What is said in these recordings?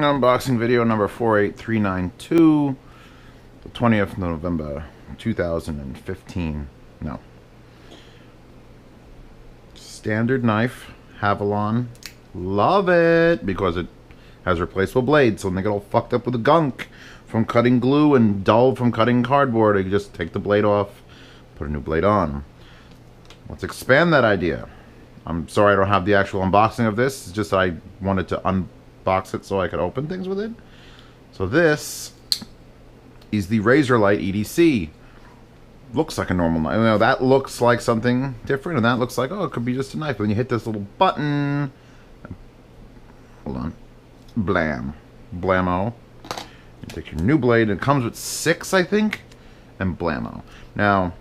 Unboxing video number 48392, the 20th of November 2015. No. Standard knife, Havalon. Love it because it has replaceable blades, so when they get all fucked up with the gunk from cutting glue and dull from cutting cardboard, you just take the blade off, put a new blade on. Let's expand that idea. I'm sorry I don't have the actual unboxing of this. It's just I wanted to unbox it so I could open things with it. So this is the Razor Light EDC. Looks like a normal knife. You know, that looks like something different, and that looks like, oh, it could be just a knife. But when you hit this little button, hold on, blam, blammo. You take your new blade. It comes with 6, I think, and blammo. Now,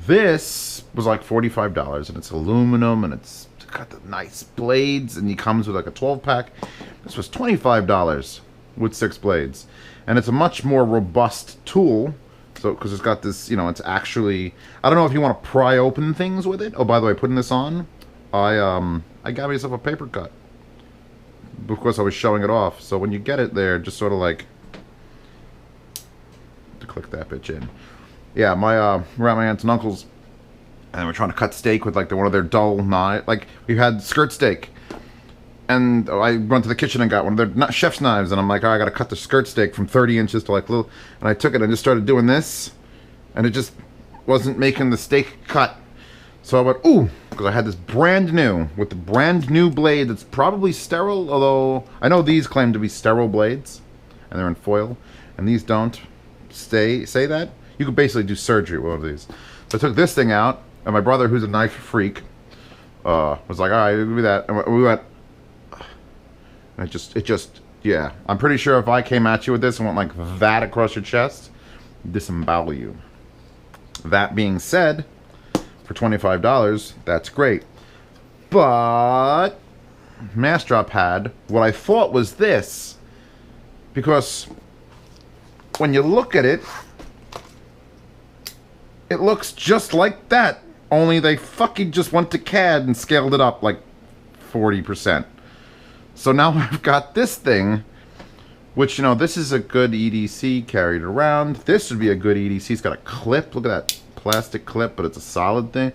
this was like $45, and it's aluminum, and it's got the nice blades, and it comes with like a 12-pack. This was $25 with 6 blades, and it's a much more robust tool. So, because it's got this, you know, it's actually, I don't know if you want to pry open things with it. Oh, by the way, putting this on, I got myself a paper cut because I was showing it off. So when you get it there, just sort of like to click that bitch in. Yeah, we're at my aunt's and uncle's, and we're trying to cut steak with like one of their dull knives. Like we had skirt steak, and I went to the kitchen and got one of their chef's knives, and I'm like, oh, I gotta cut the skirt steak from 30 inches to like little, and I took it and just started doing this, and it just wasn't making the steak cut. So I went, ooh, because I had this brand new, with the brand new blade that's probably sterile, although I know these claim to be sterile blades, and they're in foil, and these don't say that. You could basically do surgery with one of these. So I took this thing out, and my brother, who's a knife freak, was like, all right, give me that. And we went, and it just, yeah. I'm pretty sure if I came at you with this and went like that across your chest, disembowel you. That being said, for $25, that's great. But Mastrop had what I thought was this, because when you look at it, it looks just like that, only they fucking just went to CAD and scaled it up like 40%. So now I've got this thing, which, you know, this is a good EDC carried around. This would be a good EDC. It's got a clip. Look at that plastic clip, but it's a solid thing.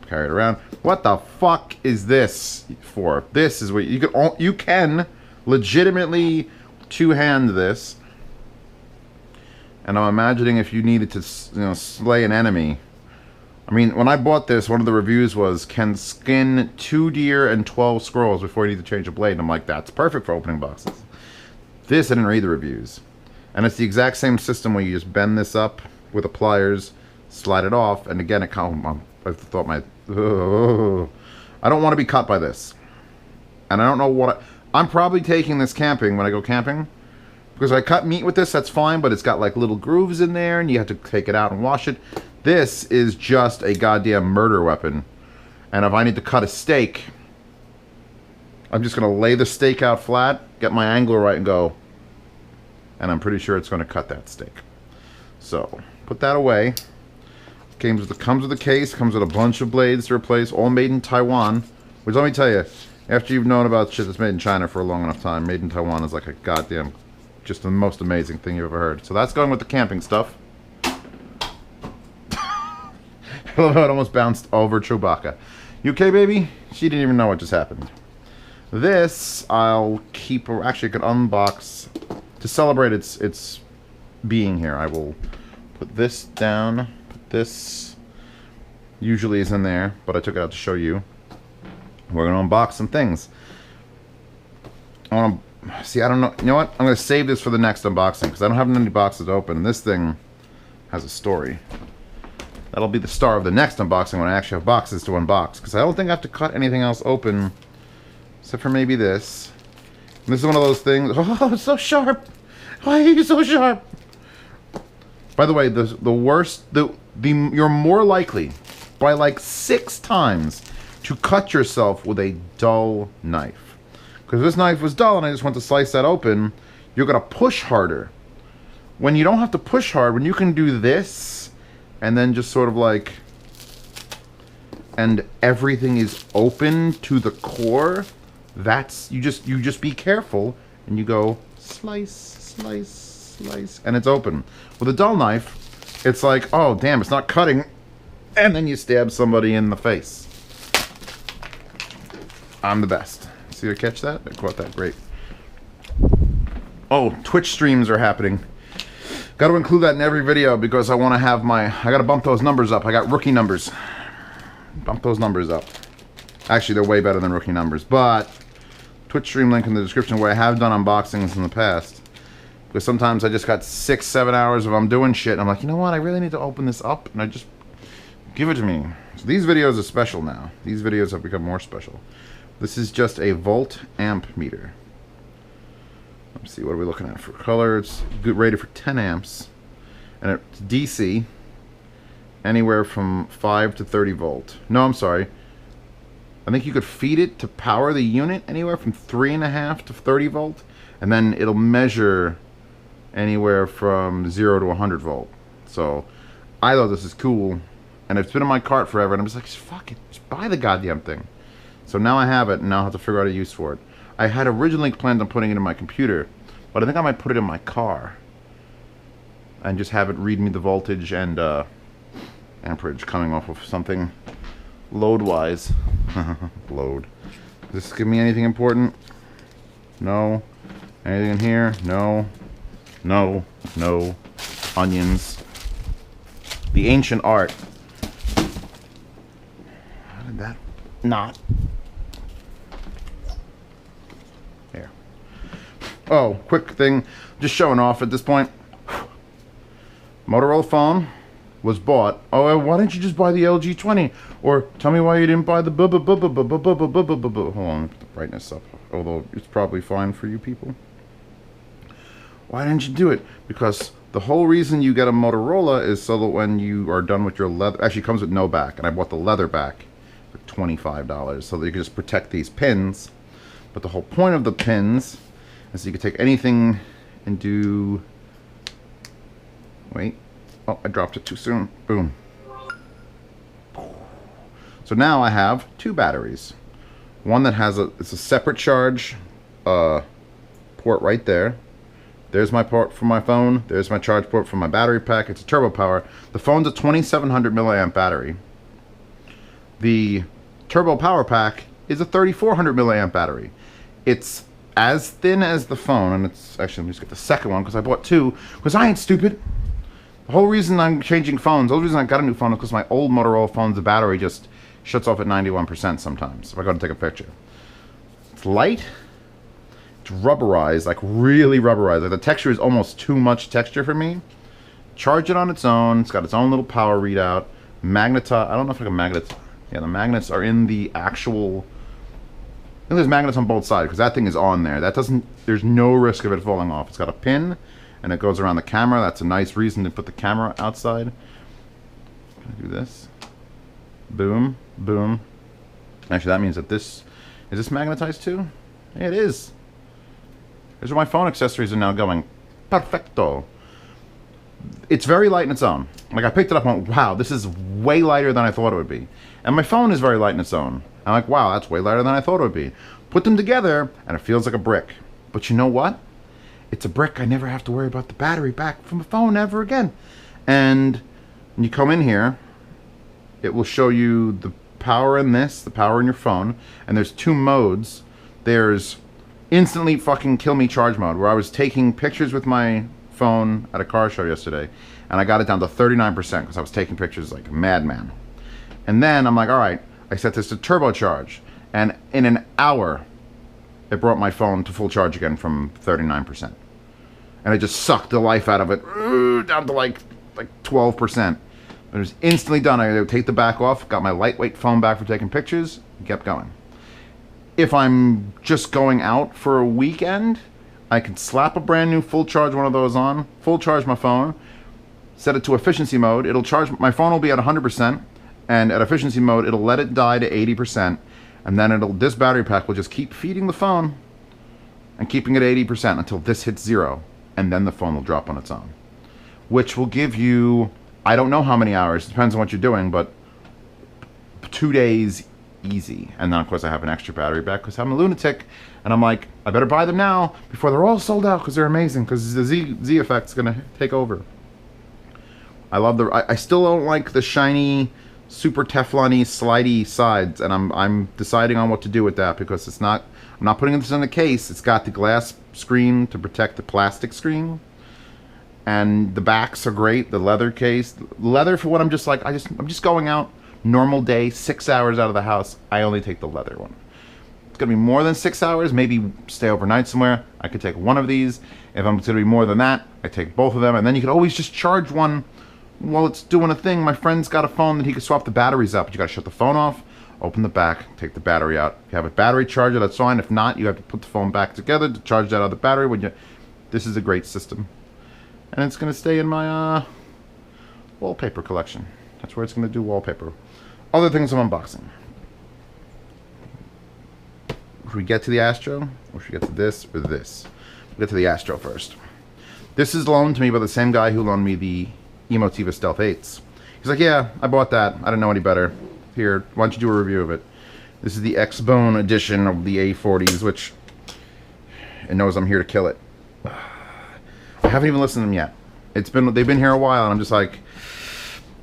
Carry it around. What the fuck is this for? This is what you can legitimately two-hand this. And I'm imagining if you needed to, you know, slay an enemy. I mean, when I bought this, one of the reviews was, can skin 2 deer and 12 squirrels before you need to change a blade. And I'm like, that's perfect for opening boxes. This, I didn't read the reviews. And it's the exact same system where you just bend this up with the pliers, slide it off, and again, I thought I don't want to be cut by this. And I don't know what, I'm probably taking this camping when I go camping. Because I cut meat with this, that's fine, but it's got like little grooves in there, and you have to take it out and wash it. This is just a goddamn murder weapon. And if I need to cut a steak, I'm just going to lay the steak out flat, get my angle right, and go. And I'm pretty sure it's going to cut that steak. So, put that away. Comes with the case, comes with a bunch of blades to replace, all made in Taiwan. Which, let me tell you, after you've known about shit that's made in China for a long enough time, made in Taiwan is like a goddamn, just the most amazing thing you've ever heard. So that's going with the camping stuff. It almost bounced over Chewbacca. You okay, baby? She didn't even know what just happened. This, I'll keep, or actually I could unbox to celebrate its being here. I will put this down. Put this usually is in there, but I took it out to show you. We're going to unbox some things. I want to see, I don't know. You know what? I'm going to save this for the next unboxing because I don't have any boxes open. This thing has a story. That'll be the star of the next unboxing when I actually have boxes to unbox. Because I don't think I have to cut anything else open. Except for maybe this. And this is one of those things. Oh, it's so sharp. Why are you so sharp? By the way, the worst, you're more likely by like 6 times to cut yourself with a dull knife. Because this knife was dull and I just went to slice that open, you're going to push harder. When you don't have to push hard, when you can do this, and then just sort of like, and everything is open to the core, that's, you just be careful and you go slice, slice, slice, and it's open. With a dull knife, it's like, oh damn, it's not cutting, and then you stab somebody in the face. I'm the best. See, I catch that? I caught that. Great. Oh, Twitch streams are happening. Got to include that in every video because I want to have I got to bump those numbers up. I got rookie numbers. Bump those numbers up. Actually, they're way better than rookie numbers. But Twitch stream link in the description where I have done unboxings in the past. Because sometimes I just got 6-7 hours of I'm doing shit. And I'm like, you know what? I really need to open this up. And I just give it to me. So these videos are special now. These videos have become more special. This is just a volt amp meter. Let's see, what are we looking at for color? It's good, rated for 10 amps. And it's DC. Anywhere from 5 to 30 volt. No, I'm sorry. I think you could feed it to power the unit anywhere from 3.5 to 30 volt. And then it'll measure anywhere from 0 to 100 volt. So I thought this is cool. And it's been in my cart forever. And I'm just like, fuck it. Just buy the goddamn thing. So now I have it. And now I have to figure out a use for it. I had originally planned on putting it in my computer. But I think I might put it in my car. And just have it read me the voltage and amperage coming off of something load-wise. Load. Does this give me anything important? No. Anything in here? No. No. No. Onions. The ancient art. How did that not? There. Oh, quick thing. Just showing off at this point. Motorola phone was bought. Oh, why didn't you just buy the LG 20? Or tell me why you didn't buy the hold on, put the brightness up. Although it's probably fine for you people. Why didn't you do it? Because the whole reason you get a Motorola is so that when you are done with your leather, actually it comes with no back, and I bought the leather back for $25 so that you can just protect these pins. But the whole point of the pins is you can take anything and do. Wait. Oh, I dropped it too soon. Boom. So now I have two batteries. One that has it's a separate charge port right there. There's my port for my phone. There's my charge port for my battery pack. It's a turbo power. The phone's a 2700 milliamp battery. The turbo power pack is a 3400 milliamp battery. It's as thin as the phone, and it's actually, let me just get the second one because I bought two because I ain't stupid. The whole reason I'm changing phones, the whole reason I got a new phone is because my old Motorola phone's the battery just shuts off at 91% sometimes if I go to take a picture. It's light. It's rubberized, like really rubberized. Like the texture is almost too much texture for me. Charge it on its own. It's got its own little power readout. Magnetite. I don't know if I can magnet. Yeah, the magnets are in the actual. I think there's magnets on both sides because that thing is on there. That doesn't. There's no risk of it falling off. It's got a pin. And it goes around the camera. That's a nice reason to put the camera outside. I'm gonna do this. Boom, boom. Actually, that means that this is this magnetized too? Yeah, it is. Here's where my phone accessories are now going. Perfecto. It's very light in its own. Like I picked it up and went, wow, this is way lighter than I thought it would be. And my phone is very light in its own. I'm like, wow, that's way lighter than I thought it would be. Put them together and it feels like a brick. But you know what? It's a brick. I never have to worry about the battery back from a phone ever again. And when you come in here, it will show you the power in this, the power in your phone. And there's two modes. There's instantly fucking kill me charge mode, where I was taking pictures with my phone at a car show yesterday. And I got it down to 39% because I was taking pictures like a madman. And then I'm like, all right, I set this to turbocharge. And in an hour, it brought my phone to full charge again from 39%. And it just sucked the life out of it down to like 12%. It was instantly done. I would take the back off, got my lightweight phone back for taking pictures, and kept going. If I'm just going out for a weekend, I can slap a brand new full charge one of those on, full charge my phone, set it to efficiency mode. It'll charge, my phone will be at 100%, and at efficiency mode, it'll let it die to 80%. And then this battery pack will just keep feeding the phone and keeping it at 80% until this hits 0. And then the phone will drop on its own. Which will give you, I don't know how many hours, depends on what you're doing, but 2 days easy. And then of course I have an extra battery back because I'm a lunatic. And I'm like, I better buy them now before they're all sold out, because they're amazing, because the Z effect's going to take over. I love I still don't like the shiny, super Teflon-y, slidey sides, and I'm deciding on what to do with that, because it's not, I'm not putting this in the case. It's got the glass screen to protect the plastic screen, and the backs are great. The leather case, leather for when I'm just like, I'm just going out, normal day, 6 hours out of the house, I only take the leather one. It's gonna be more than 6 hours, maybe stay overnight somewhere, I could take one of these. If I'm gonna be more than that, I take both of them, and then you could always just charge one while it's doing a thing. My friend's got a phone that he could swap the batteries out, but you gotta shut the phone off, open the back, take the battery out. If you have a battery charger, that's fine. If not, you have to put the phone back together to charge that other battery. When you, this is a great system, and it's gonna stay in my wallpaper collection. That's where it's gonna do wallpaper. Other things I'm unboxing. Should we get to the Astro, or should we get to this or this? We'll get to the Astro first. This is loaned to me by the same guy who loaned me the Emotiva Stealth 8s. He's like, yeah, I bought that. I didn't know any better. Here, why don't you do a review of it? This is the X-Bone edition of the A40s, which it knows I'm here to kill it. I haven't even listened to them yet. They've been here a while, and I'm just like,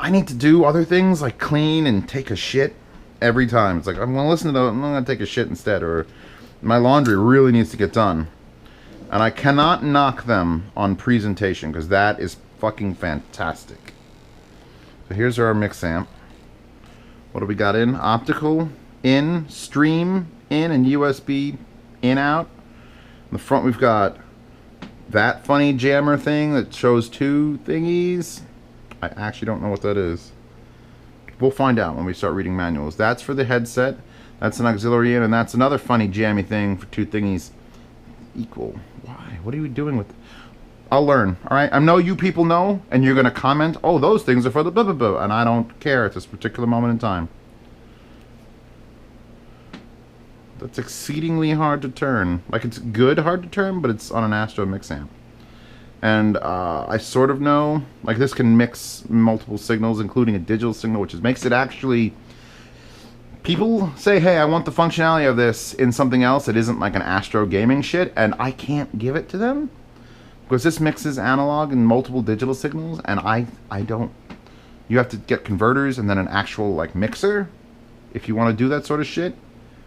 I need to do other things like clean and take a shit every time. It's like, I'm gonna listen to them, I'm gonna take a shit instead, or my laundry really needs to get done. And I cannot knock them on presentation, because that is fucking fantastic. So here's our mix amp. What do we got in? Optical, in, stream, in, and USB, in, out. In the front we've got that funny jammer thing that shows two thingies. I actually don't know what that is. We'll find out when we start reading manuals. That's for the headset. That's an auxiliary in, and that's another funny jammy thing for two thingies. Equal. Why? What are you doing with... I'll learn, alright? I know you people know, and you're going to comment, oh, those things are for the blah, blah, blah, and I don't care at this particular moment in time. That's exceedingly hard to turn. Like, it's good hard to turn, but it's on an Astro mix amp. And I sort of know, like, this can mix multiple signals, including a digital signal, which makes it actually... People say, hey, I want the functionality of this in something else that isn't like an Astro gaming shit, and I can't give it to them. Because this mixes analog and multiple digital signals, and I don't... You have to get converters and then an actual, like, mixer if you want to do that sort of shit.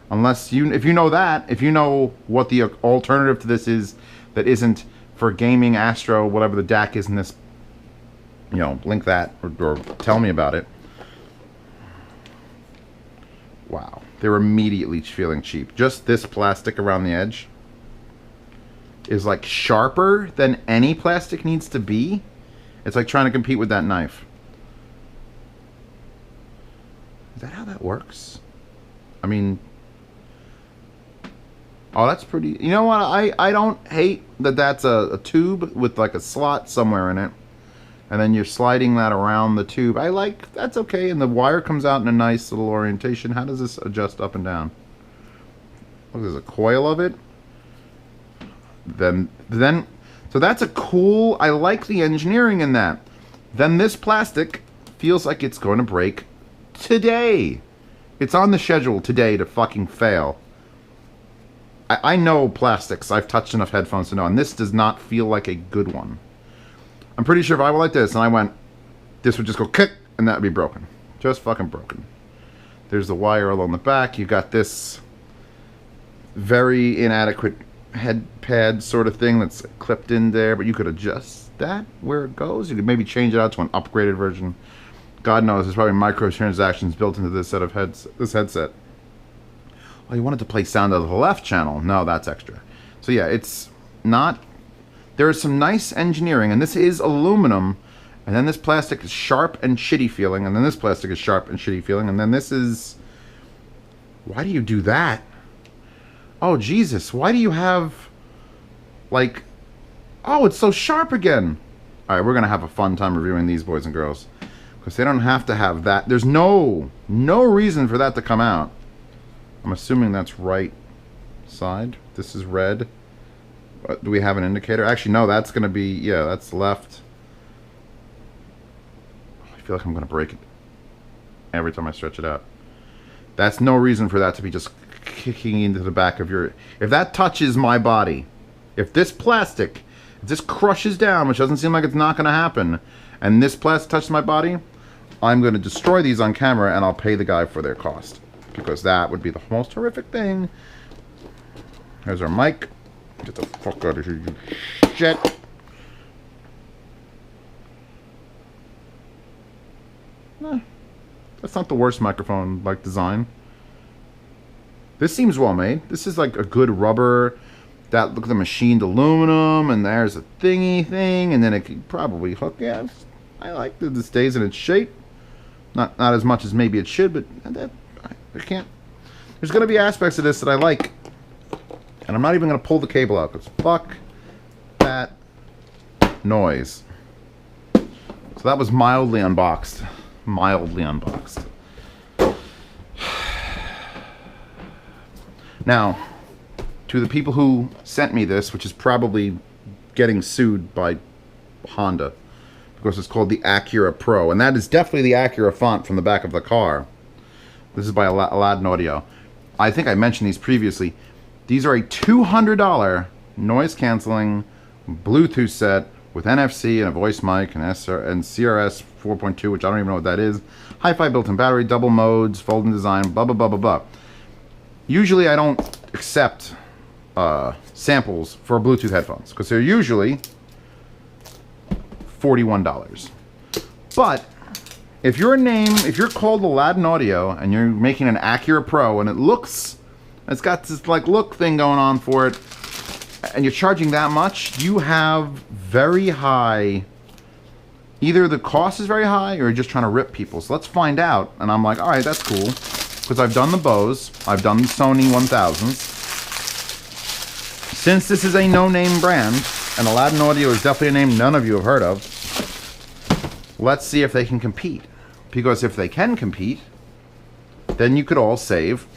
Unless you... If you know that, if you know what the alternative to this is that isn't for gaming, Astro, whatever the DAC is in this, you know, link that or tell me about it. Wow. They're immediately feeling cheap. Just this plastic around the edge is like sharper than any plastic needs to be. It's like trying to compete with that knife. Is that how that works? I mean... Oh, that's pretty... You know what? I don't hate that that's a tube with like a slot somewhere in it. And then you're sliding that around the tube. I like... That's okay. And the wire comes out in a nice little orientation. How does this adjust up and down? What is this, a coil of it? Then... So that's a cool... I like the engineering in that. Then this plastic feels like it's going to break today. It's on the schedule today to fucking fail. I know plastics. I've touched enough headphones to know, and this does not feel like a good one. I'm pretty sure if I went like this and I went, this would just go kick, and that would be broken. Just fucking broken. There's the wire along the back. You got this very inadequate head pad sort of thing that's clipped in there, but you could adjust that where it goes. You could maybe change it out to an upgraded version. God knows, there's probably microtransactions built into this set of this headset. Oh, you wanted to play sound out of the left channel. No, that's extra. So yeah, it's not... There is some nice engineering, and this is aluminum, and then this plastic is sharp and shitty feeling, and then this plastic is sharp and shitty feeling, and then this is... Why do you do that? Oh, Jesus, why do you have... Like... Oh, it's so sharp again! Alright, we're gonna have a fun time reviewing these, boys and girls. Because they don't have to have that. There's no reason for that to come out. I'm assuming that's right side. This is red. Do we have an indicator? Actually, no, that's going to be... Yeah, that's left. I feel like I'm going to break it every time I stretch it out. That's no reason for that to be just kicking into the back of your... If that touches my body, if this plastic, if this crushes down, which doesn't seem like it's not going to happen, and this plastic touches my body, I'm going to destroy these on camera, and I'll pay the guy for their cost. Because that would be the most horrific thing. Here's our mic. Get the fuck out of here, you shit. That's not the worst microphone like design. This seems well made. This is like a good rubber. That, look at the machined aluminum, and there's a thingy thing, and then it could probably hook. Yeah, I like that this stays in its shape. Not as much as maybe it should, but I can't. There's going to be aspects of this that I like, and I'm not even going to pull the cable out because fuck that noise. So that was mildly unboxed. Mildly unboxed. Now, to the people who sent me this, which is probably getting sued by Honda, because it's called the Acura Pro, and that is definitely the Acura font from the back of the car. This is by Aladdin Audio. I think I mentioned these previously. These are a $200 noise-canceling Bluetooth set with NFC and a voice mic and CRS 4.2, which I don't even know what that is. Hi-Fi built-in battery, double modes, folding design, blah, blah, blah, blah, blah. Usually I don't accept samples for Bluetooth headphones because they're usually $41. But if you're called Aladdin Audio and you're making an Acura Pro and it's got this like look thing going on for it, and you're charging that much, you have very high, either the cost is very high or you're just trying to rip people. So let's find out. And I'm like, all right, that's cool. Because I've done the Bose, I've done the Sony 1000s. Since this is a no-name brand, and Aladdin Audio is definitely a name none of you have heard of, let's see if they can compete. Because if they can compete, then you could all save.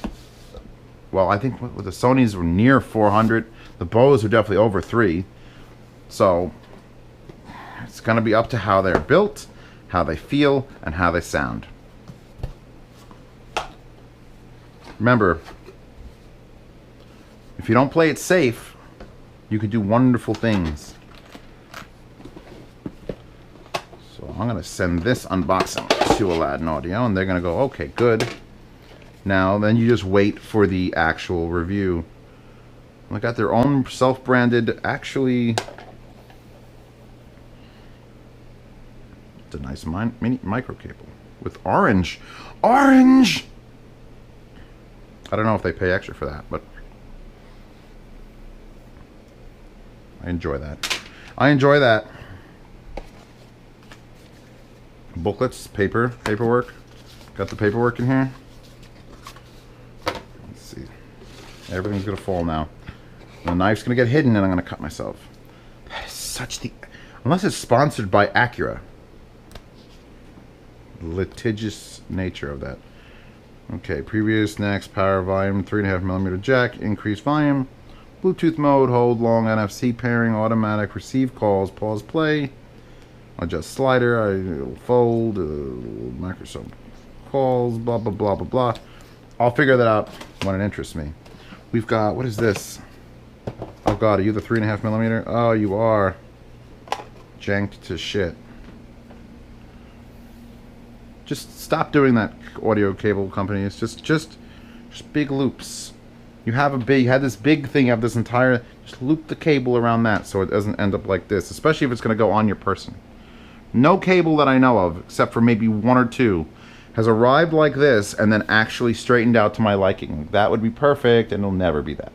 Well, I think the Sonys were near 400. The Bose are definitely over 3. So it's going to be up to how they're built, how they feel, and how they sound. Remember, if you don't play it safe, you can do wonderful things. So I'm going to send this unboxing to Aladdin Audio, and they're going to go, okay, good. Now, then you just wait for the actual review. They got their own self-branded, actually, it's a nice mini micro cable with orange. Orange! I don't know if they pay extra for that, but I enjoy that. I enjoy that. Booklets, paperwork. Got the paperwork in here. Let's see. Everything's gonna fall now. The knife's gonna get hidden and I'm gonna cut myself. That is such the... Unless it's sponsored by Acura. Litigious nature of that. Okay, previous, next, power, volume, 3.5mm jack, increased volume, Bluetooth mode, hold, long, NFC pairing, automatic, receive calls, pause, play, adjust slider, I fold, Microsoft calls, blah, blah, blah, blah, blah. I'll figure that out when it interests me. We've got, what is this? Oh god, are you the 3.5mm? Oh, you are. Janked to shit. Just stop doing that, audio cable companies. Just big loops. You had this big thing, you have this entire, just loop the cable around that so it doesn't end up like this, especially if it's going to go on your person. No cable that I know of, except for maybe 1 or 2, has arrived like this and then actually straightened out to my liking. That would be perfect, and it'll never be that.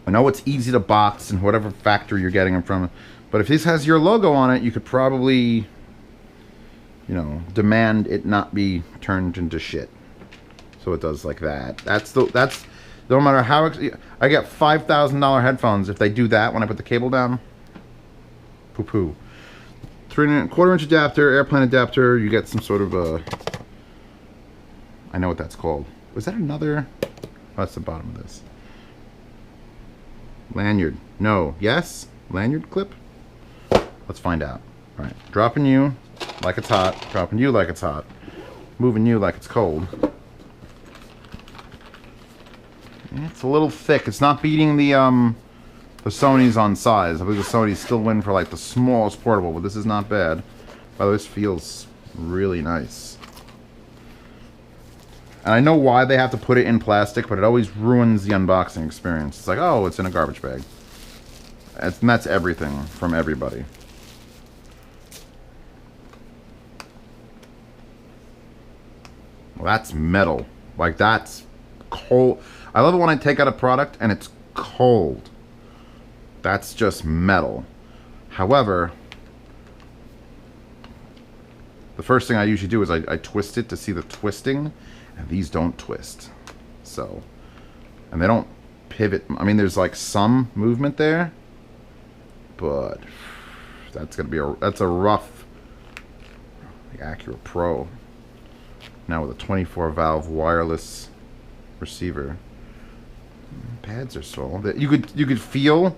I know it's easy to box in whatever factory you're getting them from, but if this has your logo on it, you could probably, you know, demand it not be turned into shit. So it does like that. That's no matter how I get $5,000 headphones if they do that when I put the cable down. Poo poo. 3¼ inch adapter, airplane adapter. You get some sort of a. I know what that's called. Was that another? Oh, that's the bottom of this. Lanyard. No. Yes. Lanyard clip. Let's find out. All right. Dropping you like it's hot. Dropping you like it's hot. Moving you like it's cold. It's a little thick. It's not beating the Sony's on size. I believe the Sony's still win for like the smallest portable, but this is not bad. By the way, this feels really nice. And I know why they have to put it in plastic, but it always ruins the unboxing experience. It's like, oh, it's in a garbage bag. And that's everything from everybody. Well, that's metal. Like, that's cold. I love it when I take out a product and it's cold. That's just metal. However, the first thing I usually do is I twist it to see the twisting, and these don't twist. So, and they don't pivot. I mean, there's like some movement there, but that's gonna be that's a rough. The Acura Pro. Now with a 24 valve wireless receiver. Pads are small. You could feel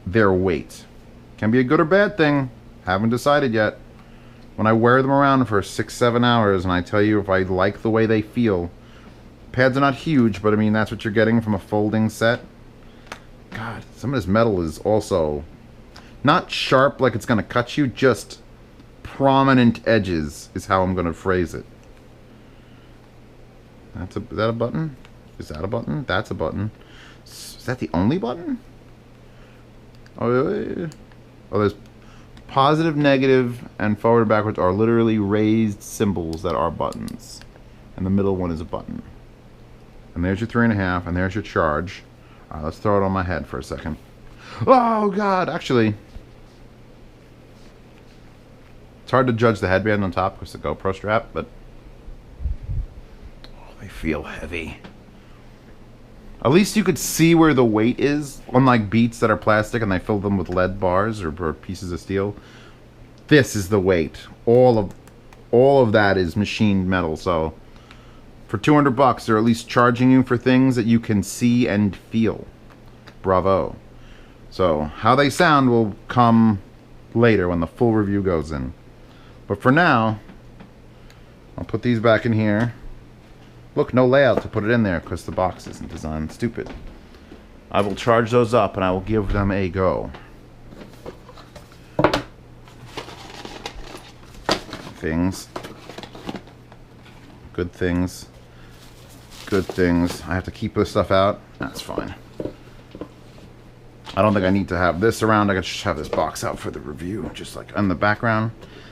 their weight. Can be a good or bad thing. Haven't decided yet. When I wear them around for 6-7 hours and I tell you if I like the way they feel. Pads are not huge, but I mean that's what you're getting from a folding set. God, some of this metal is also not sharp like it's gonna cut you, just prominent edges is how I'm gonna phrase it. Is that a button? Is that a button? That's a button. Is that the only button? Oh, there's positive, negative, and forward and backwards are literally raised symbols that are buttons. And the middle one is a button. And there's your 3.5, and there's your charge. Alright, let's throw it on my head for a second. Oh, God! Actually, it's hard to judge the headband on top because the GoPro strap, but they feel heavy. At least you could see where the weight is, unlike Beats that are plastic and they fill them with lead bars or pieces of steel. This is the weight. All of that is machined metal. So for $200, they're at least charging you for things that you can see and feel. Bravo. So how they sound will come later when the full review goes in. But for now, I'll put these back in here. Look, no layout to put it in there because the box isn't designed. Stupid. I will charge those up and I will give them a go. Things. Good things. Good things. I have to keep this stuff out. That's fine. I don't think I need to have this around. I can just have this box out for the review, just like in the background.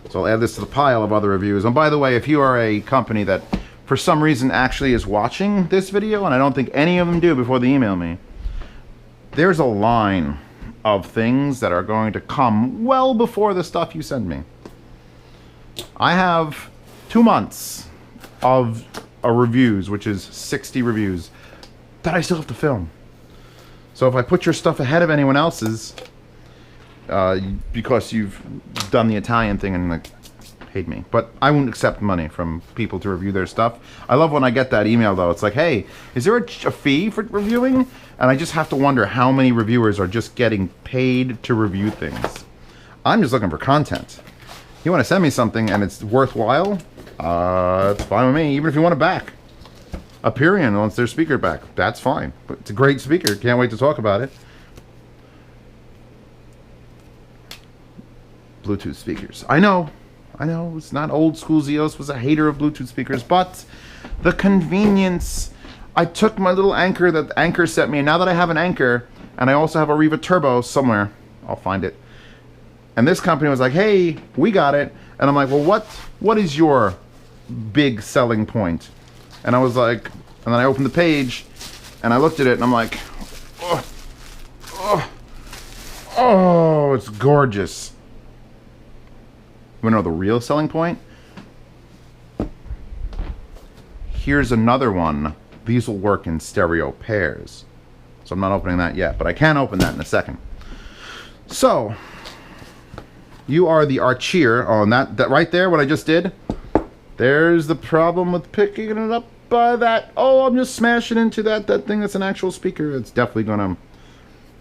So I'll add this to the pile of other reviews. And by the way, if you are a company that for some reason actually is watching this video, and I don't think any of them do before they email me, there's a line of things that are going to come well before the stuff you send me. I have 2 months of reviews, which is 60 reviews, that I still have to film. So if I put your stuff ahead of anyone else's, because you've done the Italian thing and like paid me, but I won't accept money from people to review their stuff. I love when I get that email though. It's like, hey, is there a fee for reviewing? And I just have to wonder how many reviewers are just getting paid to review things. I'm just looking for content. You want to send me something and it's worthwhile? It's fine with me. Even if you want it back. Aperion wants their speaker back. That's fine. But it's a great speaker. Can't wait to talk about it. Bluetooth speakers. I know, it's not old school. Zeos was a hater of Bluetooth speakers, but the convenience. I took my little Anchor that Anchor sent me, and now that I have an Anchor, and I also have a Riva Turbo somewhere, I'll find it. And this company was like, hey, we got it. And I'm like, well, what is your big selling point? And I was like, and then I opened the page, and I looked at it, and I'm like, oh, it's gorgeous. You want to know the real selling point? Here's another one. These will work in stereo pairs. So I'm not opening that yet, but I can open that in a second. So, you are the Archier. Oh, and that right there, what I just did, there's the problem with picking it up by that. Oh, I'm just smashing into that thing that's an actual speaker. It's definitely gonna,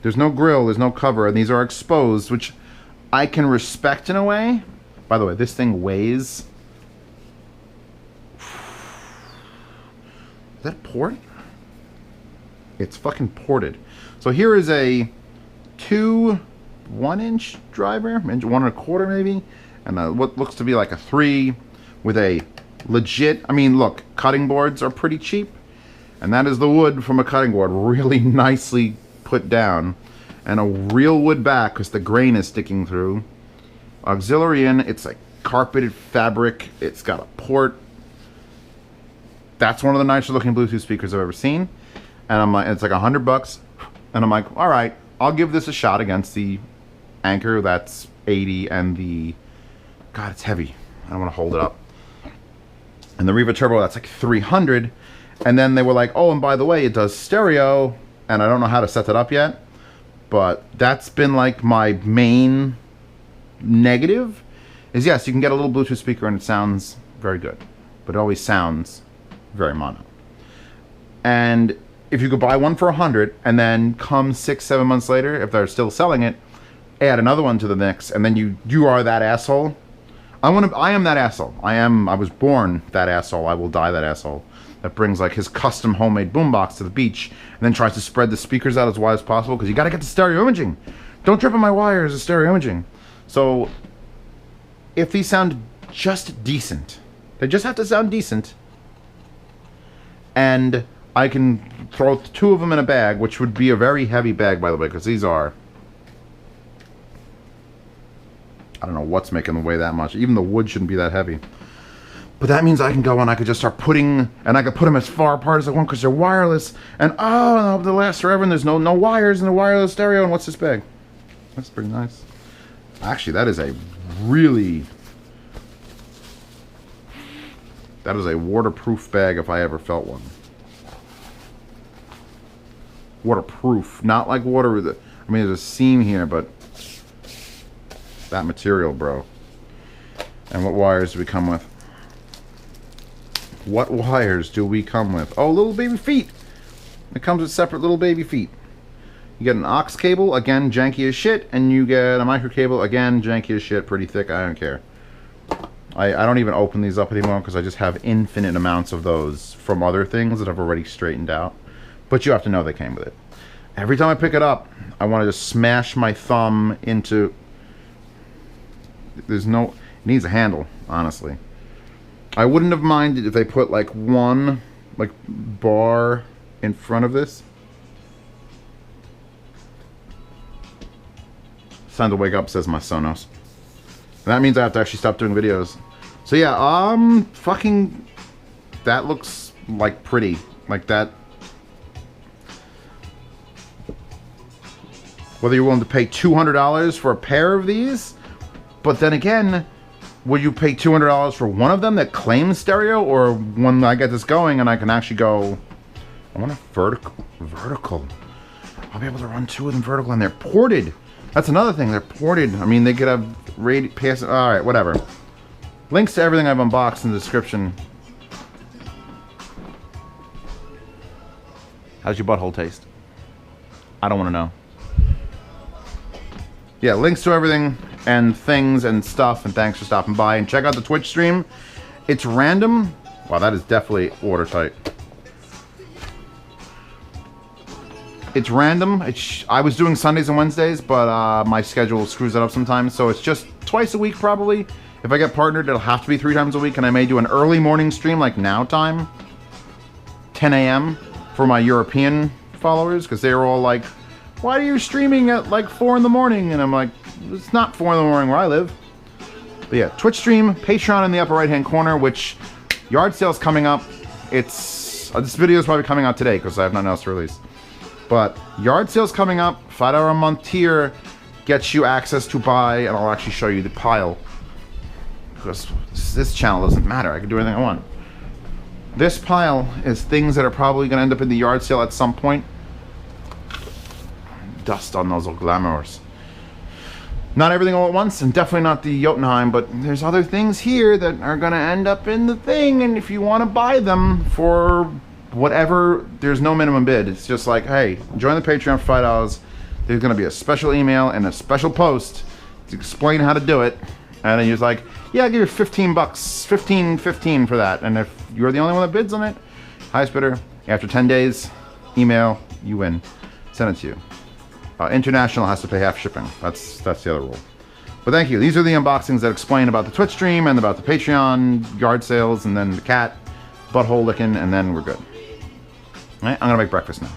there's no grill, there's no cover, and these are exposed, which I can respect in a way. By the way, this thing weighs, is that a port? It's fucking ported. So here is a 1-inch driver, 1.25 maybe, and what looks to be like a 3 with a legit, I mean, look, cutting boards are pretty cheap, and that is the wood from a cutting board, really nicely put down, and a real wood back because the grain is sticking through. Auxiliary in, it's like carpeted fabric, it's got a port. That's one of the nicer looking Bluetooth speakers I've ever seen, and I'm like, it's like $100, and I'm like, all right, I'll give this a shot against the Anchor that's 80 and the, God, it's heavy, I don't want to hold it up, and the Riva Turbo that's like 300. And then they were like, oh, and by the way, it does stereo, and I don't know how to set that up yet, but that's been like my main negative, is yes, you can get a little Bluetooth speaker and it sounds very good, but it always sounds very mono. And if you could buy one for 100 and then come 6-7 months later, if they're still selling it, add another one to the mix, and then you are that asshole. I am that asshole. I was born that asshole. I will die that asshole. That brings like his custom homemade boombox to the beach and then tries to spread the speakers out as wide as possible because you got to get the stereo imaging. Don't trip on my wires, the stereo imaging. So if these sound just decent, they just have to sound decent, and I can throw 2 of them in a bag, which would be a very heavy bag, by the way, because these are, I don't know what's making them weigh that much. Even the wood shouldn't be that heavy. But that means I can go and I could just start putting, and I could put them as far apart as I want because they're wireless. And oh, they'll last forever, and there's no wires in the wireless stereo. And what's this bag? That's pretty nice. Actually, that is a really, that is a waterproof bag if I ever felt one. Waterproof, not like water with it. I mean, there's a seam here, but that material, bro. And what wires do we come with? What wires do we come with? Oh, little baby feet. It comes with separate little baby feet. You get an aux cable, again, janky as shit, and you get a micro cable, again, janky as shit, pretty thick, I don't care. I don't even open these up anymore because I just have infinite amounts of those from other things that I've already straightened out. But you have to know they came with it. Every time I pick it up, I want to just smash my thumb into... There's no... It needs a handle, honestly. I wouldn't have minded if they put like one like bar in front of this. It's time to wake up, says my Sonos. That means I have to actually stop doing videos. So yeah, fucking, that looks like pretty. Like that. Whether you're willing to pay $200 for a pair of these, but then again, would you pay $200 for one of them that claims stereo, or when I get this going and I can actually go, I want a vertical. I'll be able to run 2 of them vertical, and they're ported. That's another thing, they're ported. I mean, they could have pass. All right, whatever. Links to everything I've unboxed in the description. How's your butthole taste? I don't want to know. Yeah, links to everything and things and stuff, and thanks for stopping by. And check out the Twitch stream. It's random. Wow, that is definitely watertight. It's random. I was doing Sundays and Wednesdays, but my schedule screws that up sometimes, so it's just twice a week probably. If I get partnered, it'll have to be 3 times a week, and I may do an early morning stream like now time, 10 a.m. for my European followers, because they're all like, why are you streaming at like 4 in the morning? And I'm like, it's not 4 in the morning where I live. But yeah, Twitch stream, Patreon in the upper right hand corner, which yard sale's coming up. It's this video is probably coming out today because I have nothing else to release. But yard sale's coming up. $5 a month tier gets you access to buy, and I'll actually show you the pile, because this channel doesn't matter. I can do anything I want. This pile is things that are probably going to end up in the yard sale at some point. Dust on those little glamours. Not everything all at once, and definitely not the Jotunheim, but there's other things here that are going to end up in the thing, and if you want to buy them for whatever, there's no minimum bid. It's just like, hey, join the Patreon for $5. There's going to be a special email and a special post to explain how to do it, and then you're just like, yeah, I'll give you $15, $15 for that, and if you're the only one that bids on it, highest bidder, after 10 days, email, You win. Send it to you. International has to pay half shipping. That's the other rule. But thank you. These are the unboxings that explain about the Twitch stream and about the Patreon yard sales and then the cat butthole licking, and then we're good. All right, I'm gonna make breakfast now.